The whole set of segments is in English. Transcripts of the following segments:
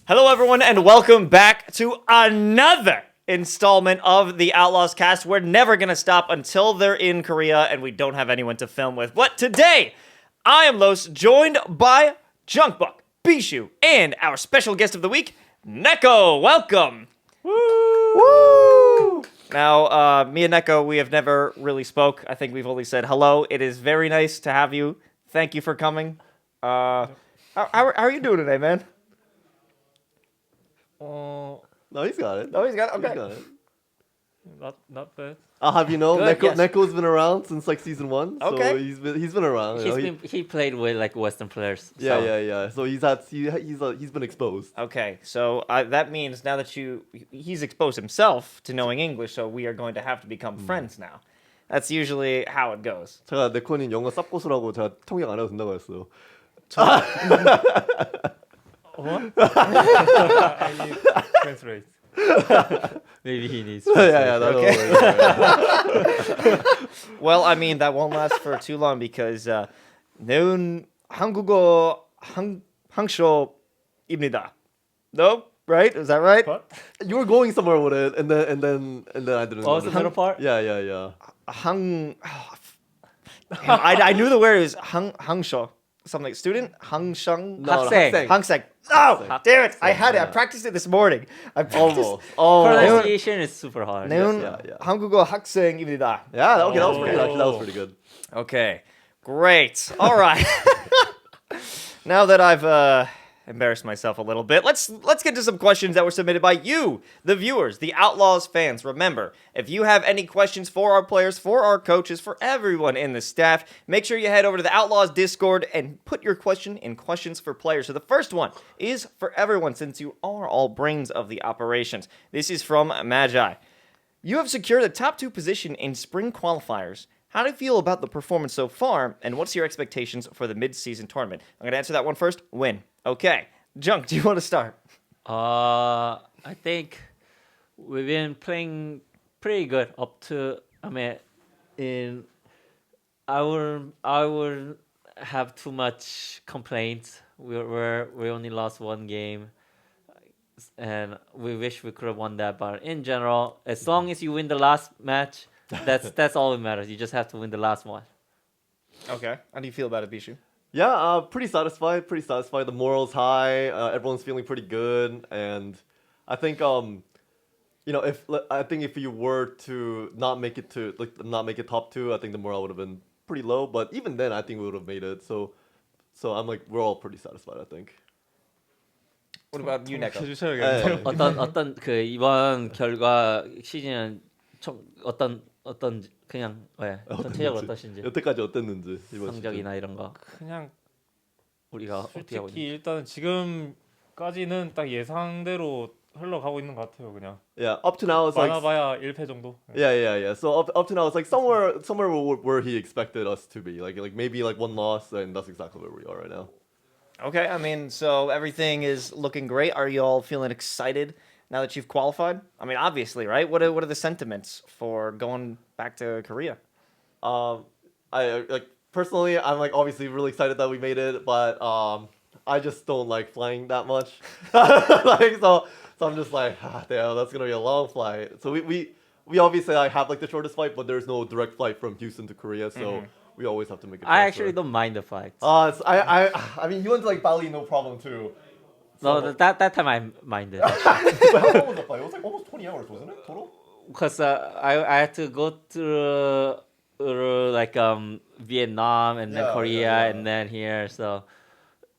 Hello, everyone, and welcome back to another installment of the Outlaws Cast. We're never going to stop until they're in Korea and we don't have anyone to film with. But today, I am Los, joined by Junkbuck, Bishu, and our special guest of the week, Neko. Welcome. Woo! Woo! Now, me and Neko, we have never really spoke. I think we've only said hello. It is very nice to have you. Thank you for coming. How are you doing today, man? No, he's got it. Oh, he's got it? Okay. He's got it. not bad. I'll have you know, Good, yes. Neko's been around since like season 1. So Okay. he's been around. you know, He played with like Western players. yeah, so. yeah. So he's been exposed. Okay, so that means now that he's exposed himself to knowing English, so we are going to have to become friends now. That's usually how it goes. 제가 네코는 영어 쌉고수라고 제가 통역 안 해도 된다고 했어요. What? I need translate. Maybe he needs. yeah, that'll work. Well, I mean that won't last for too long because 내은 한국어 항쇼입니다. No, right? Is that right? What? You were going somewhere with it, and then I didn't. What was the middle part? Yeah. I knew the word was 항쇼. Something like student 항상 학생. 항생. Oh, damn it! I had it. I practiced it this morning. I practiced. Almost. Oh, Pronunciation is super hard. 내은 yeah. 한국어 학생입니다. yeah. That was pretty good. Actually, that was pretty good. Okay, great. All right. Now that I've embarrassed myself a little bit, let's get to some questions that were submitted by you, the viewers, the Outlaws fans. Remember, if you have any questions for our players, for our coaches, for everyone in the staff, make sure you head over to the Outlaws Discord and put your question in questions for players. So the first one is for everyone, since you are all brains of the operations. This is from Magi. You have secured the top 2 position in spring qualifiers. How do you feel about the performance so far, and what's your expectations for the mid-season tournament? I'm going to answer that one first. Win. Okay. Junk, do you want to start? I think we've been playing pretty good up to. I would have too much complaints. We only lost one game, and we wish we could have won that. But in general, as long as you win the last match, that's all that matters. You just have to win the last one. Okay. How do you feel about it, Bishu? Yeah, pretty satisfied. The morale's high. Everyone's feeling pretty good, and I think if you were to not make it top 2, I think the morale would have been pretty low. But even then, I think we would have made it. So I'm like, we're all pretty satisfied, I think. What about you, Neko? 해주셔야겠네요. 어떤 그 이번 결과 시즌 어떤 그냥 전체적으로 어떠신지 여태까지 어땠는지 이번 성적이나 이런 거 그냥 우리가 어떻게 하고 있는지. 솔직히 일단 지금까지는 딱 예상대로 흘러가고 있는 것 같아요. 그냥 Yeah, up to now it's like 많아봐야 1패 정도. yeah. So up to now it's like somewhere where he expected us to be. Like maybe like one loss, and that's exactly where we are right now. Okay, I mean, so everything is looking great. Are you all feeling excited now that you've qualified? I mean, obviously, right? What are the sentiments for going back to Korea? I like personally, I'm like obviously really excited that we made it, but I just don't like flying that much. So I'm just like, damn, that's gonna be a long flight. So we obviously have like the shortest flight, but there's no direct flight from Houston to Korea, so we always have to make a transfer. I actually don't mind the flights. I mean, you went to like Bali, no problem too. No, that time I minded But how long was the flight? It was like almost 20 hours, wasn't it, total? because I had to go through like Vietnam and then Yeah, Korea yeah. and then here. So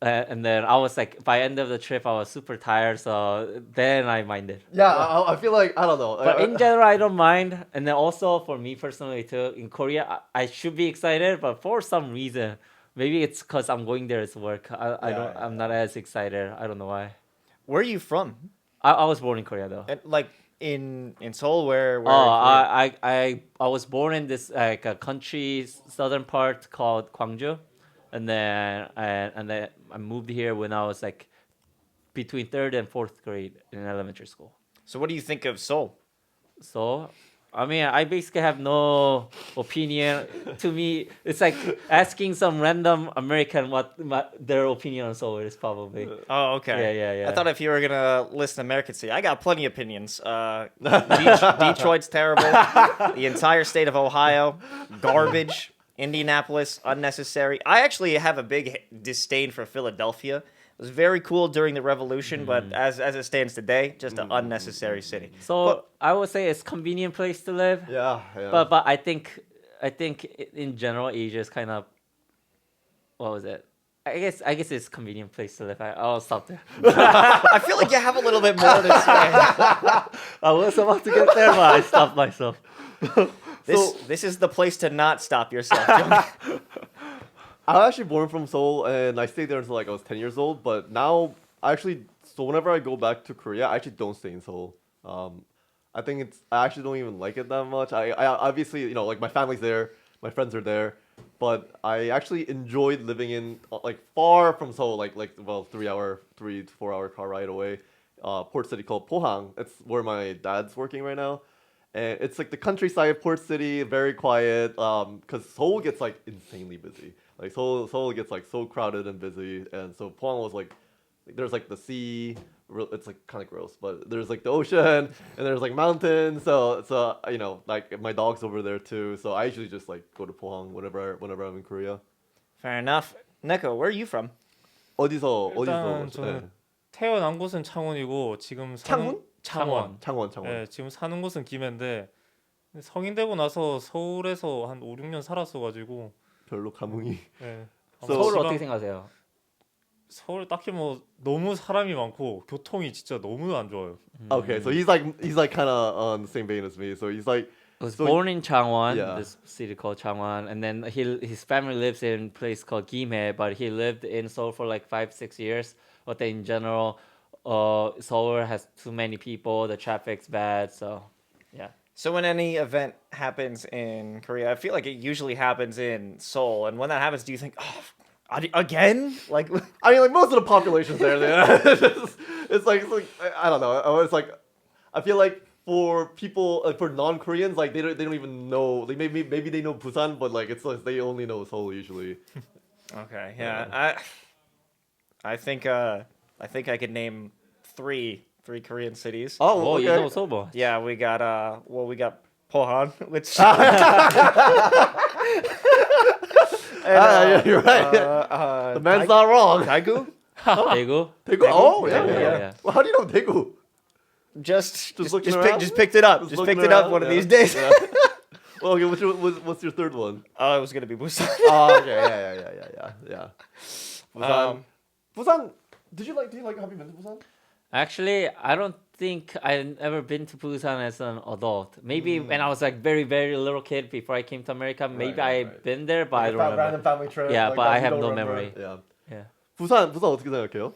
and then I was like, by end of the trip I was super tired. So then I minded. Yeah, I feel like I don't know. But in general, I don't mind. And then also for me personally too, in Korea, I should be excited, but for some reason, maybe it's because I'm going there as work. I'm not as excited. I don't know why. Where are you from? I was born in Korea though. And, like in Seoul, where I was born in this like a country southern part called Gwangju, and then I moved here when I was like between 3rd and 4th grade in elementary school. So what do you think of Seoul? So I mean, I basically have no opinion. To me, it's like asking some random American what their opinion on Seoul is probably. Oh, okay. Yeah. I thought if you were gonna list an American city, I got plenty of opinions. Detroit's terrible. The entire state of Ohio, garbage. Indianapolis, unnecessary. I actually have a big disdain for Philadelphia. It was very cool during the revolution, but as it stands today, just an unnecessary city. So I would say it's convenient place to live. Yeah. But I think in general Asia is kind of, what was it? I guess it's a convenient place to live. I'll stop there. I feel like you have a little bit more to say. I was about to get there, but I stopped myself. This is the place to not stop yourself. I was actually born from Seoul, and I stayed there until like I was 10 years old. But now, so whenever I go back to Korea, I actually don't stay in Seoul. I think I actually don't even like it that much. I obviously, like my family's there, my friends are there, but I actually enjoyed living in like far from Seoul, like 3 to 4 hour car ride away, port city called Pohang. It's where my dad's working right now. And it's like the countryside port city, very quiet. Because Seoul gets like insanely busy. Like Seoul gets like so crowded and busy, and so Pohang was like, there's like the sea. It's like kind of gross, but there's like the ocean and there's like mountains. So like my dog's over there too. So I usually just like go to Pohang whenever I'm in Korea. Fair enough. Neko, where are you from? 어디서 일단 저는 태어난 곳은 창원이고 지금 사는 창원. 창원. 네, 지금 사는 곳은 김해인데 성인 되고 나서 서울에서 한 5, 6년 살았어가지고 별로 감흥이. 네. 서울 어떻게 생각하세요? 서울 딱히 뭐 너무 사람이 많고 교통이 진짜 너무 안 좋아요. Okay, so he's like kind of on the same vein as me. So he's like. I was born in Changwon, Yeah. this city called Changwon, and then his family lives in a place called Gimhae, but he lived in Seoul for like 5-6 years. But then in general, Seoul has too many people, the traffic's bad, so yeah. So when any event happens in Korea, I feel like it usually happens in Seoul. And when that happens, do you think, oh, again? Like, I mean, like most of the population's there. It's like I don't know. It's like I feel like for people for non-Koreans, like they don't even know. Like maybe they know Busan, but like it's like they only know Seoul usually. okay, yeah. I think I could name three Korean cities. Oh, You okay. know Seoul. Yeah, we got Pohang, which Yeah, you're right. The man's not wrong. Daegu. Daegu? Daegu. Oh, Yeah, yeah. yeah. Well, how do you know Daegu? Just looking around? picked it up. Just Just looking picked it up around, one of yeah. these days. Yeah. Well, okay. What's your third one? Oh, it was gonna be Busan. Oh, okay. Yeah. Busan. Busan. Do you like? Have you been to Busan? Actually, I don't think I've ever been to Busan as an adult. Maybe when I was like very, very little kid before I came to America, maybe I've been there, but I don't remember. Random family trip. Yeah, like but that, I you have don't no remember. memory. Yeah. Yeah. 부산 어떻게 생각해요?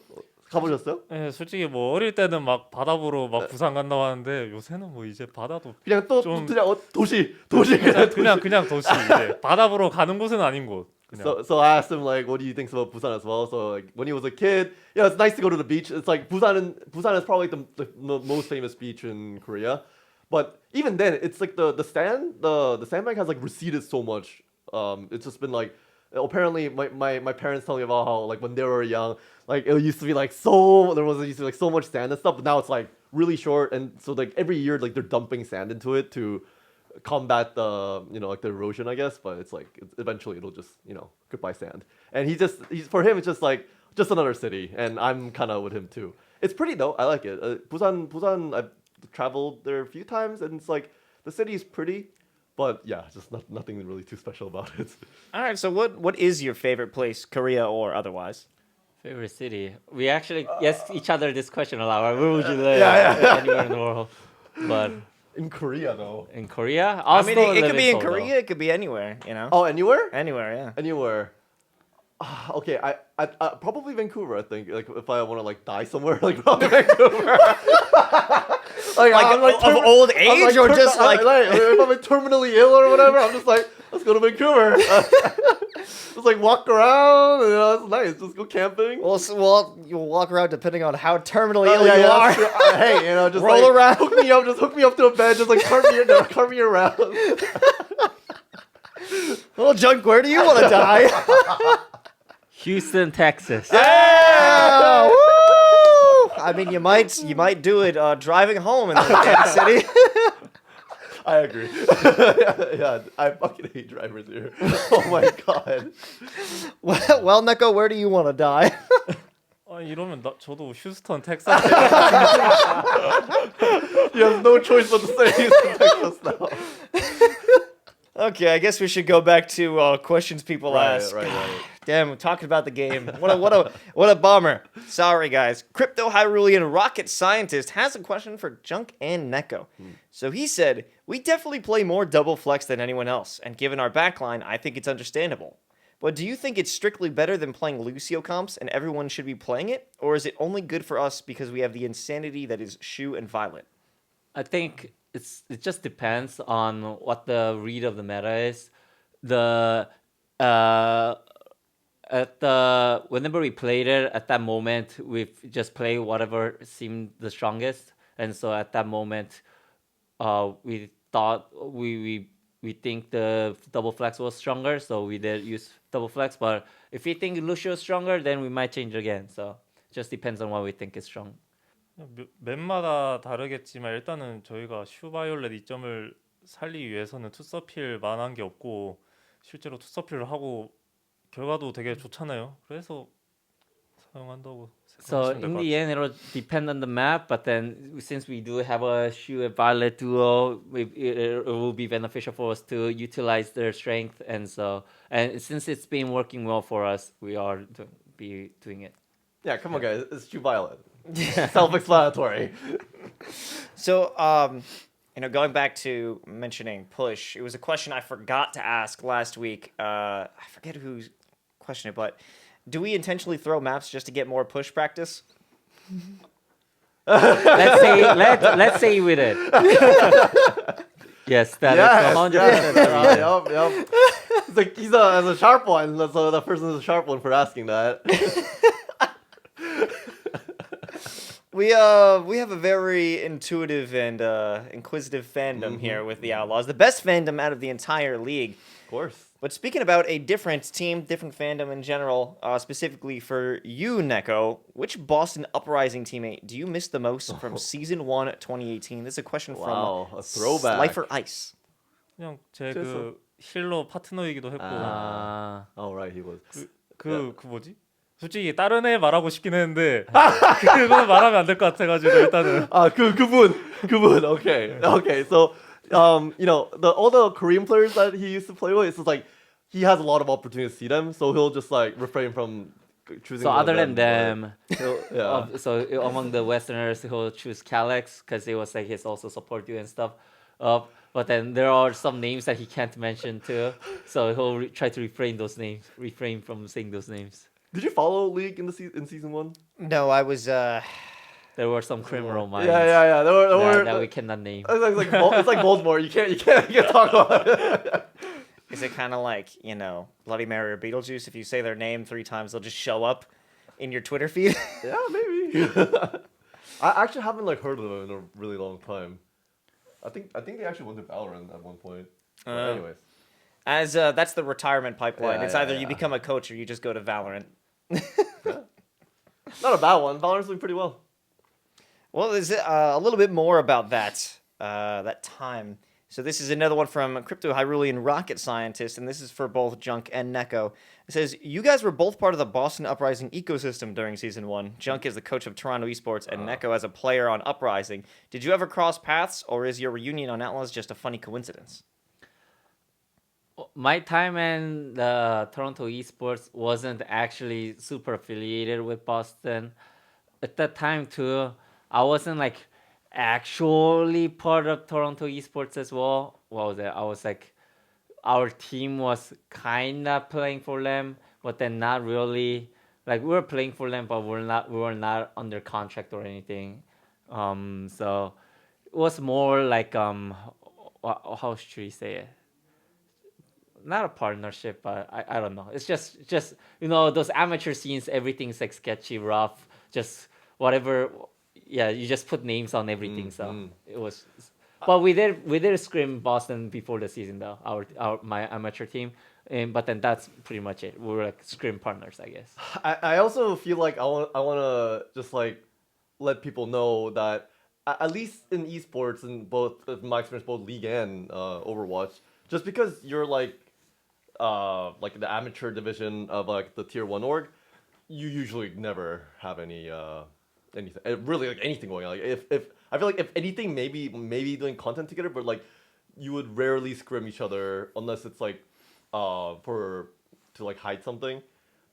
가보셨어요? 네, 솔직히 뭐 어릴 때는 막 바다 보러 막 부산 간다고 하는데 요새는 뭐 이제 바다도 그냥 또 좀- 그냥 도시 그냥 도시 이제 바다 보러 가는 곳은 아닌 곳. 그냥. So I asked him like, what do you think about Busan as well? So like when he was a kid, yeah, it's nice to go to the beach. It's like Busan is probably the most famous beach in Korea, but even then, it's like the sandbank has like receded so much. It's just been like apparently my parents tell me about how like when they were young, like it used to be like so much sand and stuff, but now it's like really short, and so like every year like they're dumping sand into it to combat the like the erosion, I guess, but it's like eventually it'll just goodbye sand. And he's for him it's just like just another city, and I'm kind of with him too. It's pretty though. I like it. Busan I've traveled there a few times, and it's like the city is pretty, but yeah, just nothing really too special about it. All right. So what is your favorite place, Korea or otherwise? Favorite city? We actually ask each other this question a lot. Right? Where would you live? Yeah. Anywhere in the world. But In Korea though. in Korea, I mean, still it live could be in Seoul, though. Korea. It could be anywhere. Oh, anywhere? Anywhere. Yeah. Anywhere. Okay, I probably Vancouver. I think like if I want to like die somewhere, like probably Vancouver. like I'm like of old age or just like if I'm like terminally ill or whatever, I'm just like let's go to Vancouver. Just like walk around, you know, it's nice. Just go camping. Well, you'll walk around depending on how terminally Oh, ill yeah, you yeah, are. that's true. Hey, you know, just Roll like, around. just hook me up to a bed, just like cart me around. Well, Junk, where do you want to die? Houston, Texas. Yeah! Woo! I mean, you might do it driving home in the city. I agree. Yeah, I fucking hate drivers here. Oh my god. Well, Neko, where do you want to die? 이러면 저도 휴스턴 텍사스. You have no choice but to say Houston, Texas now. Okay, I guess we should go back to questions people ask. Right. Damn, we're talking about the game. What a bummer. Sorry, guys. Crypto Hyrulean rocket scientist has a question for Junk and Neko. So he said, "We definitely play more double flex than anyone else, and given our backline, I think it's understandable. But do you think it's strictly better than playing Lucio comps, and everyone should be playing it, or is it only good for us because we have the insanity that is Shu and Violet?" I think it just depends on what the read of the meta is. Whenever we played it at that moment, we just play whatever seemed the strongest, and so at that moment, we thought we think the double flex was stronger, so we did use double flex. But if we think Lucio is stronger, then we might change it again. So it just depends on what we think is strong. 맵마다 다르겠지만 일단은 저희가 슈바이올렛 이점을 살리기 위해서는 투서필 만한 게 없고 실제로 투서필을 하고 결과도 되게 좋잖아요. 그래서 사용한다고 So 생각하시면 될 in 것 the 같아요. end, it'll depend on the map. But then, since we do have a Shu and Violet duo, it will be beneficial for us to utilize their strength, and since it's been working well for us, we are be doing it. Yeah, come on, guys. It's too violent. Self-explanatory. So, going back to mentioning push, it was a question I forgot to ask last week. I forget who's questioned it, but do we intentionally throw maps just to get more push practice? Let's say we did. Yes, that is 100%. Yup. It's like he's a sharp one. So that person is a sharp one for asking that. We have a very intuitive and inquisitive fandom here with the Outlaws. The best fandom out of the entire league. Of course. But speaking about a different team, different fandom in general, specifically for you, Neko, which Boston Uprising teammate do you miss the most from Season 1 2018? This is a question Wow, from a throwback. Slifer Ice. 그냥 제 그 힐러 파트너이기도 했고 Oh, right, he was. 그 뭐지? 솔직히 다른 애 말하고 싶긴 했는데 그거는 말하면 안 될 것 같아가지고 일단은 그분. Okay. So, all the Korean players that he used to play with, it's just like he has a lot of opportunities to see them, so he'll just like refrain from choosing. So one other of than them, yeah. so among the Westerners, he'll choose Calyx because it was like he's also support you and stuff. But then there are some names that he can't mention too, so he'll try to refrain from saying those names. Did you follow League in season 1? No, I was... There were some criminal minds. Yeah. There were that we cannot name. It's like Voldemort. You can't talk about it. Is it kind of like, Bloody Mary or Beetlejuice? If you say their name 3 times, they'll just show up in your Twitter feed? Yeah, maybe. I actually haven't heard of them in a really long time. I think they actually went to Valorant at one point. But anyways. As that's the retirement pipeline. Yeah, it's yeah, either yeah. you become a coach or you just go to Valorant. Not a bad one. Valorant's doing pretty well. Well, there's a little bit more about that time. So this is another one from Crypto Hyrulean Rocket Scientist, and this is for both Junk and Neko. It says, you guys were both part of the Boston Uprising ecosystem during Season 1. Junk is the coach of Toronto Esports, and Neko as a player on Uprising. Did you ever cross paths, or is your reunion on Outlaws just a funny coincidence? My time in the Toronto Esports wasn't actually super affiliated with Boston. At that time too, I wasn't actually part of Toronto Esports as well. What was it? I was our team was kinda playing for them, but then not really. We were playing for them, but we were not under contract or anything. So it was more how should we say it? not a partnership, but I don't know. It's just you know those amateur scenes. Everything's like sketchy, rough, just whatever. Yeah, you just put names on everything. So it was. But we did scrim Boston before the season though. My amateur team, but then that's pretty much it. We were like scrim partners, I guess. I also feel like I want to just like let people know that at least in esports, in both in my experience, both League and Overwatch, just because you're like the amateur division of like the tier 1 org, you usually never have any anything really like anything going on. Like if I feel like if anything, maybe doing content together, but like you would rarely scrim each other unless it's like to like hide something.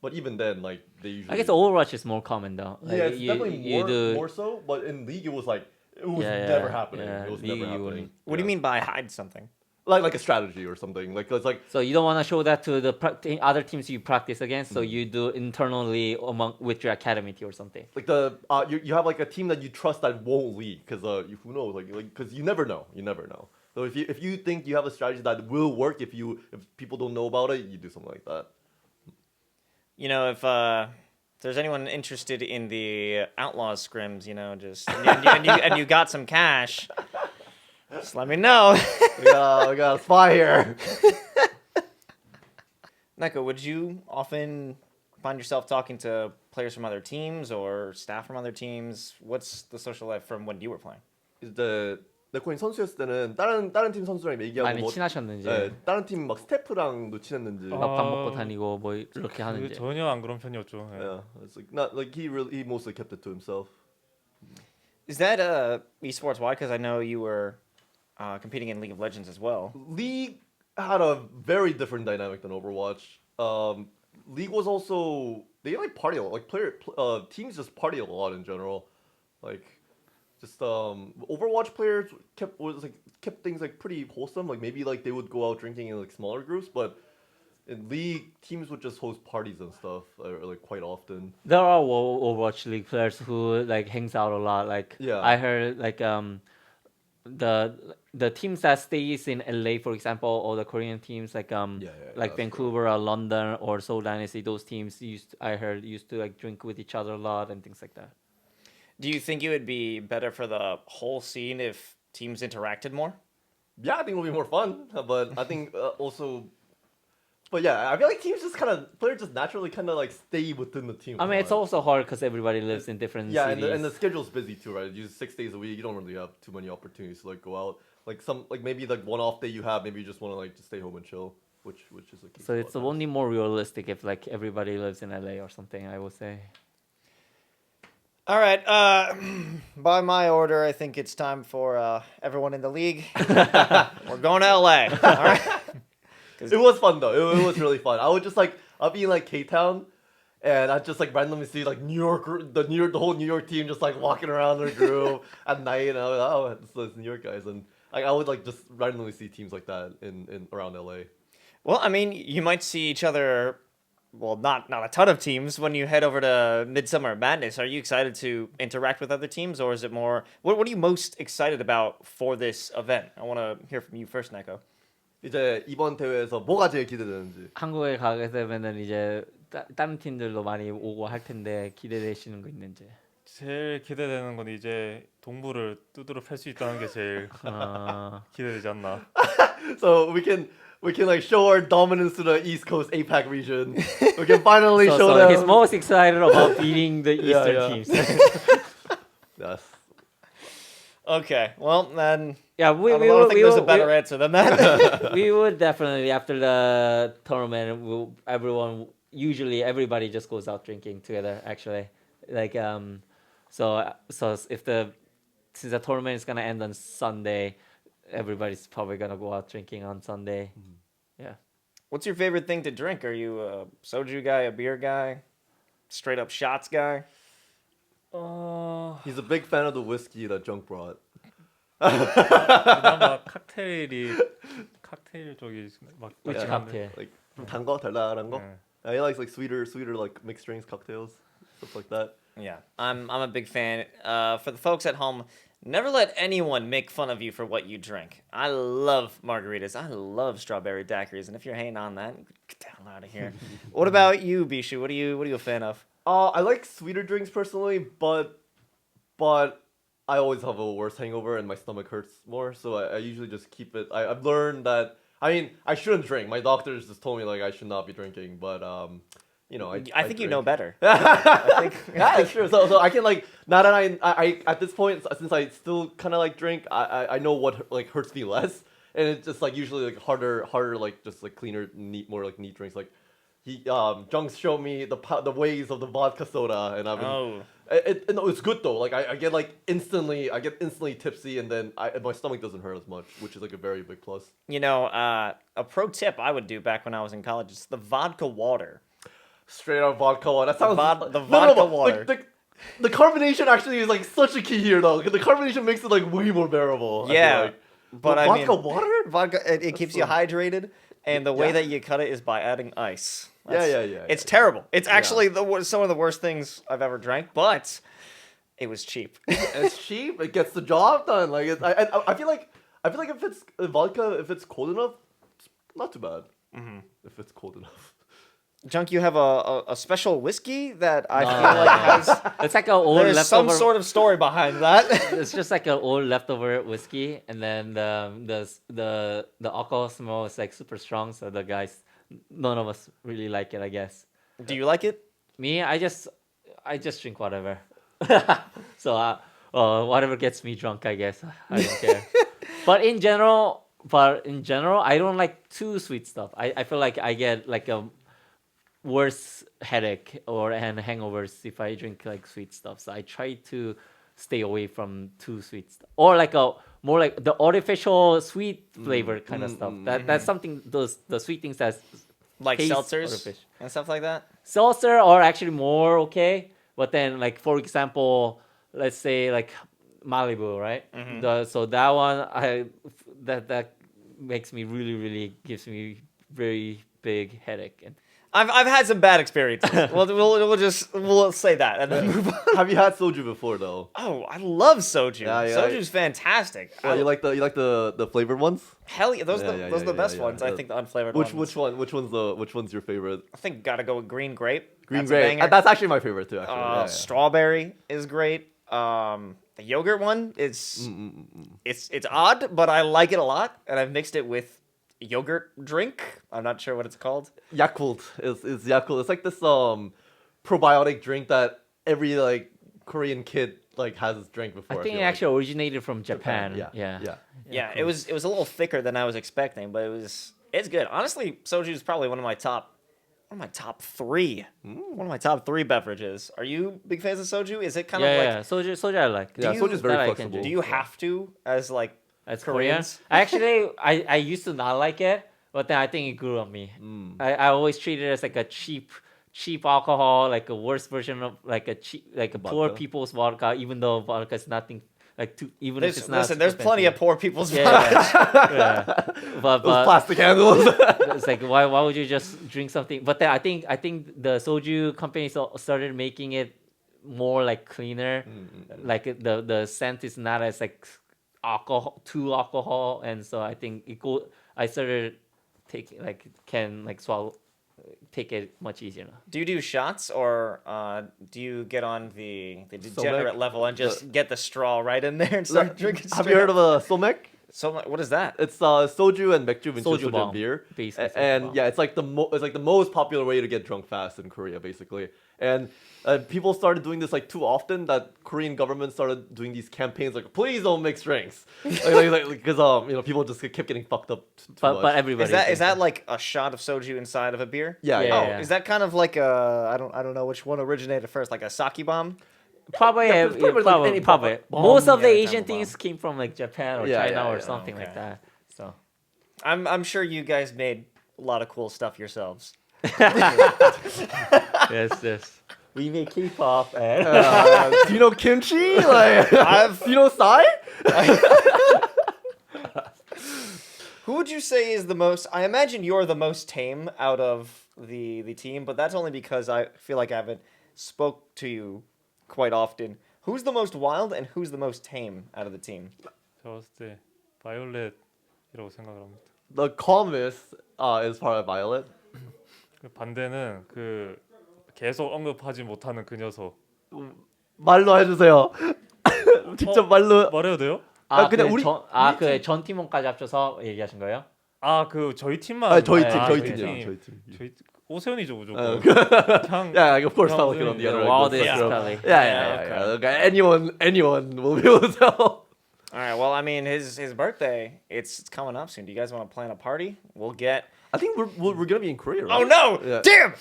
But even then, like they usually. I guess Overwatch is more common though. Like, Yeah, it's definitely you do, more so. But in League, it was like it was Yeah, never yeah, happening. yeah, It was League, never you happening. wouldn't. What do you mean by hide something? Like a strategy or something. Like it's like So you don't want to show that to the other teams you practice against. So you do internally with your academy team or something. like the you have like a team that you trust that won't leak because who knows like because you never know. So if you think you have a strategy that will work if people don't know about it, you do something like that. You know, if there's anyone interested in the Outlaws scrims, you know, just and you got some cash, just let me know. we got a spy here. Neko, would you often find yourself talking to players from other teams or staff from other teams? What's the social life from when you were playing? 이제 네코인 선수였을 때는 다른 팀 선수랑 얘기하고 많이 뭐 친하셨는지, 다른 팀 막 스태프랑도 친했는지. 막 밥 먹고 다니고 뭐 이렇게 하는지. 전혀 안 그런 편이었죠. 예. Yeah, it's like not like he mostly kept it to himself. Is that esports wide? Because I know you were competing in League of Legends as well. League had a very different dynamic than Overwatch. League was also they like party a lot. Like teams just party a lot in general. Like just Overwatch players kept things like pretty wholesome. Like maybe like they would go out drinking in like smaller groups, but in League teams would just host parties and stuff like quite often. There are Overwatch League players who like hangs out a lot. Like Yeah. I heard like the teams that stays in LA, for example, or the Korean teams like that's Vancouver or London or Seoul Dynasty, those teams used to like drink with each other a lot and things like that. Do you think it would be better for the whole scene if teams interacted more? Yeah, I think it'll be more fun. But I think also. But yeah, I feel like players just naturally kind of like stay within the team. I mean, it's also hard because everybody lives in different yeah, cities. and the schedule's busy too, right? You 6 days a week. You don't really have too many opportunities to like go out. Like maybe like one off day you have, maybe you just want to like just stay home and chill, which is the case. So it's only more realistic if like everybody lives in LA or something, I would say. All right. By my order, I think it's time for everyone in the league. We're going to LA. All right. It was fun though. It was really fun. I'll be in like K-Town, and I just like randomly see like the whole New York team just like walking around their group at night, and I was like, oh, it's those New York guys, and like I would like just randomly see teams like that in around LA. Well, I mean, you might see each other. Well, not a ton of teams when you head over to Midsummer Madness. Are you excited to interact with other teams, or is it more? What are you most excited about for this event? I want to hear from you first, Neko. 이제 이번 대회에서 뭐가 제일 기대되는지. 한국에 가게 되면은 이제 다른 팀들도 많이 오고 할 텐데 기대되시는 거 있는지. 제일 기대되는 건 이제 동부를 두드러 팰 수 있다는 게 제일 기대되지 않나. So we can like show our dominance to the East Coast APAC region. We can finally show them. He's most excited about beating the Eastern teams. Yes. Okay, well then. Yeah, I don't think there's a better answer than that. We would definitely after the tournament. Everybody just goes out drinking together. Actually, like so if since the tournament is gonna end on Sunday, everybody's probably gonna go out drinking on Sunday. Yeah. What's your favorite thing to drink? Are you a soju guy, a beer guy, straight up shots guy? He's a big fan of the whiskey that Junk brought. 그나마 칵테일 쪽이 막 Which Yeah. cocktail? Like 단 거, 달달한 거. 네. He likes like sweeter like mixed drinks, cocktails, stuff like that. Yeah, I'm a big fan. For the folks at home, Never let anyone make fun of you for what you drink. I love margaritas. I love strawberry daiquiris, and if you're hating on that, get the hell out of here. What about you, Bishu? What are you a fan of? I like sweeter drinks personally, but I always have a worse hangover and my stomach hurts more, so I usually just keep it. I've learned that I shouldn't drink. My doctors just told me like I should not be drinking, but I think you know drink. better. I think. Yeah, it's true. So I can like now that I at this point, since I still kind of like drink, I know what like hurts me less, and it's just like usually like harder like just like cleaner more like neat drinks. Like Jung's showed me the ways of the vodka soda, and I've been, Oh. no, it's good though. Like I get instantly tipsy, and then my stomach doesn't hurt as much, which is like a very big plus. A pro tip I would do back when I was in college is the vodka water. Straight out vodka water. That sounds The vodka no. water. The carbonation actually is like such a key here though. 'Cause the carbonation makes it like way more bearable. I feel Yeah, like. but I vodka mean, water. vodka it keeps you so- hydrated, and the way Yeah. that you cut it is by adding ice. Yeah. It's terrible. It's actually some of the worst things I've ever drank, but it was cheap. It's cheap. It gets the job done. Like I feel like if it's vodka, if it's cold enough, it's not too bad. If it's cold enough. Junk, you have a special whiskey that I No, feel no, like no. has. It's like an old There's some leftover. sort of story behind that. It's just like an old leftover whiskey, and then the alcohol smell is like super strong. So the guys, none of us really like it, I guess. Do you like it? Me, I just drink whatever. So whatever gets me drunk, I guess. I don't care. But in general, I don't like too sweet stuff. I feel like I get like a worse headache and hangovers if I drink like sweet stuff. So I try to stay away from too sweet stuff, or like a more like the artificial sweet flavor kind of stuff. That's something the sweet things that's Like taste seltzers artificial. and stuff like that? Seltzer are actually more okay, but then like for example, let's say like Malibu, right? So that one that makes me really gives me very big headache. And I've had some bad experiences. we'll say that and then move on. Have you had soju before though? Oh, I love soju. Yeah, yeah. Soju's fantastic. Oh, you like the flavored ones? Hell yeah, those are Yeah, the best yeah. ones. I think the unflavored Which ones. which one's your favorite? I think gotta go with green grape. Green That's a grape. banger. That's actually my favorite too. Actually, yeah. Strawberry is great. The yogurt one is it's odd, but I like it a lot, and I've mixed it with yogurt drink. I'm not sure what it's called. Yakult is Yakult. It's like this probiotic drink that every like Korean kid like has drank before. I think it feel like. actually originated from Japan. Yeah. Yeah, it was a little thicker than I was expecting, but it's good. Honestly, soju is probably one of my top three. One of my top three beverages. Are you big fans of soju? Is it kind of like Yeah. Soju I like. Yeah, you- soju's very that I can flexible. drink. do you have to as like As Koreans? Koreans, I used to not like it, but then I think it grew on me. I always treated it as like a cheap alcohol, like a worse version of like a poor Vodka. people's vodka, even though vodka is nothing like even if it's not. There's plenty of poor people's Yeah, vodka. yeah. But Those plastic handles. it's like why would you just drink something? But then I think the soju company started making it more like cleaner. Like the scent is not as like alcohol, and so I think I started taking like can like swallow take it much easier now. Do you do shots or do you get on the degenerate level and just get the straw right in there and start drinking? Have you heard of a somek? So what is that? It's soju and 맥주, which is Soju soju bomb, and beer. basically soju And bomb. yeah, it's like the most popular way to get drunk fast in Korea, basically. And people started doing this like too often that Korean government started doing these campaigns like, please don't mix drinks, because people just kept getting fucked up too much. But everybody Is that like a shot of soju inside of a beer? Yeah. Yeah, Oh, yeah. is that kind of like I don't know which one originated first, like a sake bomb? Probably, Yeah, it's pretty much like any probably. bomb. Most of the Yeah, Asian bomb. things came from like Japan or Yeah, China yeah, or yeah. something Okay. like that. So I'm sure you guys made a lot of cool stuff yourselves. yes. We make K-pop and Do you know kimchi? Like, do you know Psy? Who would you say is the most? I imagine you're the most tame out of the team, but that's only because I feel like I haven't spoke to you quite often. Who's the most wild and who's the most tame out of the team? 제가 봤을 때 바이올렛이라고 생각을 합니다. The calmest is probably Violet. 그 반대는 그 계속 언급하지 못하는 그 녀석. 말로 해주세요. 직접 말로. 말해도 돼요? 그냥 그 우리- 전 팀원까지 합쳐서 얘기하신 거예요? 아 그 저희 팀만. 아니, 저희 팀, 아, 저희 저희 팀이요. 저희 팀. 저희 오세훈이죠 무조건. 어, 그냥 Yeah, of course, Yeah, Pelican on the other. Wildest Yeah. probably. Yeah. Okay. Anyone will be able to tell. All right. Well, I mean, his birthday. It's coming up soon. Do you guys want to plan a party? We'll get. I think we're gonna be in Korea, right? Oh no! Yeah. Damn!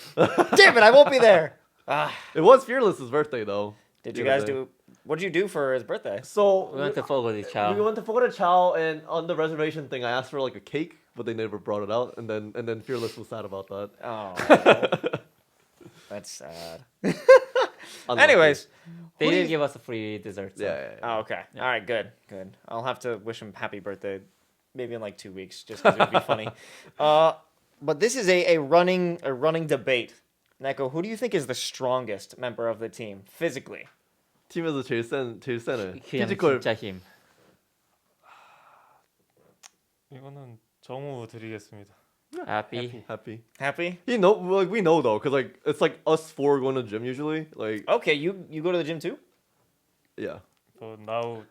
Damn it! I won't be there. Ah. It was Fearless's birthday though. Did the you guys other day. do? What did you do for his birthday? So We went to Fogody Chow. we went to Fogoda Chow, and on the reservation thing, I asked for like a cake, but they never brought it out, and then Fearless was sad about that. Oh, that's sad. Unlucky. Anyways, They who do did you- give us a free dessert. So. Yeah. Oh, okay. All right, good. I'll have to wish him happy birthday, maybe in like 2 weeks, just because it would be funny. But this is a running debate. Neko, who do you think is the strongest member of the team physically? 팀에서 제일 세네. 그냥 피지컬. 진짜 힘. 이거는 정우 드리겠습니다. Happy. Happy. Happy? We know though, cause like it's like us four going to the gym usually. Like Okay, you go to the gym too? yeah, But now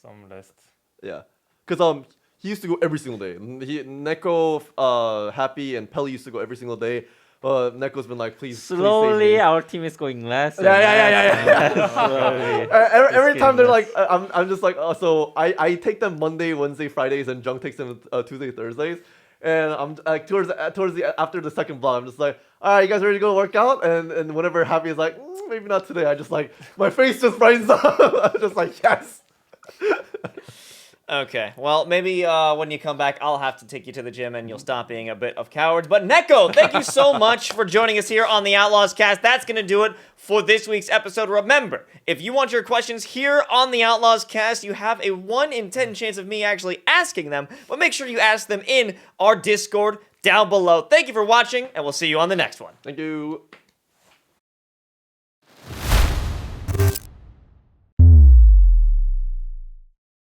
some rest. yeah. Cause he used to go every single day. Neko, Happy, and Pelly used to go every single day. Neko's been like, please. Slowly, Please our team is going less. and Yeah. Slowly. every time they're getting like, I'm just like, so I take them Monday, Wednesday, Fridays, and Jung takes them Tuesday, Thursdays. And I'm like towards the after the second vlog, I'm just like, all right, you guys ready to go work out? And whenever Happy is like, maybe not today, I just like my face just brightens up. I'm just like, yes. Okay, well, maybe when you come back, I'll have to take you to the gym and you'll stop being a bit of cowards. But Neko, thank you so much for joining us here on the Outlaws Cast. That's going to do it for this week's episode. Remember, if you want your questions here on the Outlaws Cast, you have a 1 in 10 chance of me actually asking them, but make sure you ask them in our Discord down below. Thank you for watching, and we'll see you on the next one. Thank you.